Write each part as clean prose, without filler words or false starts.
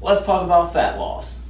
let's talk about fat loss.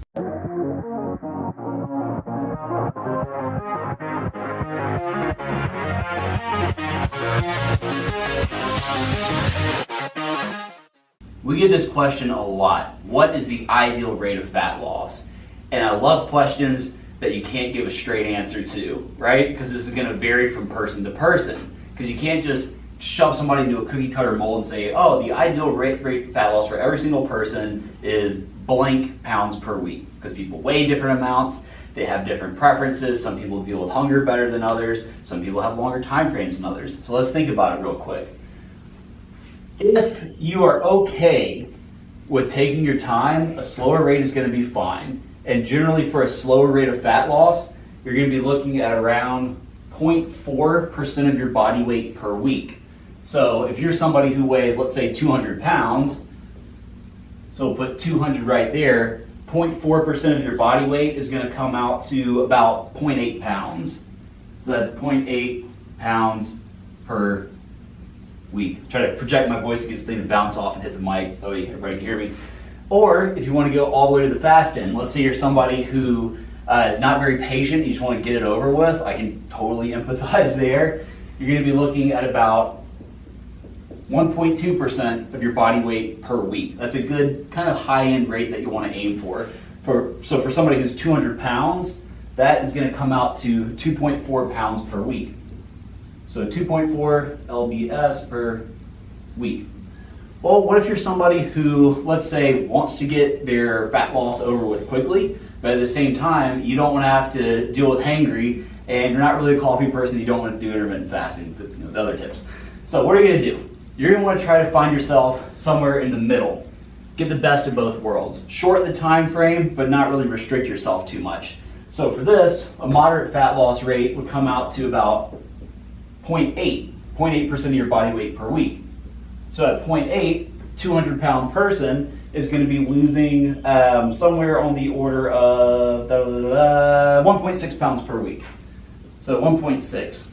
We get this question a lot. What is the ideal rate of fat loss? And I love questions that you can't give a straight answer to, right? Because this is going to vary from person to person. Because you can't just shove somebody into a cookie cutter mold and say, oh, the ideal rate of fat loss for every single person is blank pounds per week. Because people weigh different amounts, they have different preferences. Some people deal with hunger better than others. Some people have longer time frames than others. So let's think about it real quick. If you are okay with taking your time, a slower rate is going to be fine. And generally for a slower rate of fat loss, you're going to be looking at around 0.4% of your body weight per week. So if you're somebody who weighs, let's say 200 pounds, so we'll put 200 right there, 0.4% of your body weight is going to come out to about 0.8 pounds. So that's 0.8 pounds per week. Try to project my voice against the thing to bounce off and hit the mic so everybody can hear me. Or if you want to go all the way to the fast end, let's say you're somebody who is not very patient, you just want to get it over with, I can totally empathize there. You're going to be looking at about 1.2% of your body weight per week. That's a good kind of high-end rate that you want to aim for. So for somebody who's 200 pounds, that is going to come out to 2.4 pounds per week. So 2.4 lbs per week. Well, what if you're somebody who, let's say, wants to get their fat loss over with quickly, but at the same time, you don't want to have to deal with hangry, and you're not really a coffee person, you don't want to do intermittent fasting, but the other tips. So what are you going to do? You're going to want to try to find yourself somewhere in the middle. Get the best of both worlds. Shorten the time frame, but not really restrict yourself too much. So for this, a moderate fat loss rate would come out to about 0.8% of your body weight per week. So at 0.8, 200-pound person is going to be losing somewhere on the order of 1.6 pounds per week. So 1.6.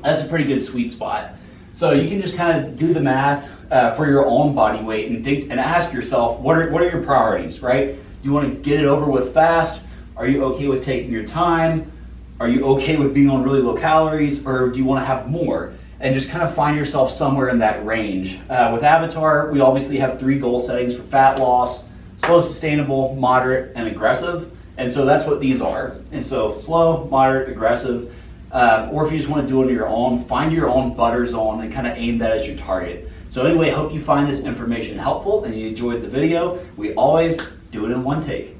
That's a pretty good sweet spot. So you can just kind of do the math for your own body weight and think and ask yourself, what are your priorities, right? Do you want to get it over with fast? Are you okay with taking your time? Are you okay with being on really low calories, or do you want to have more? And just kind of find yourself somewhere in that range. With Avatar, we obviously have 3 goal settings for fat loss: slow, sustainable, moderate, and aggressive. And so that's what these are. And so slow, moderate, aggressive, or if you just want to do it on your own, find your own butter zone and kind of aim that as your target. So anyway, I hope you find this information helpful and you enjoyed the video. We always do it in one take.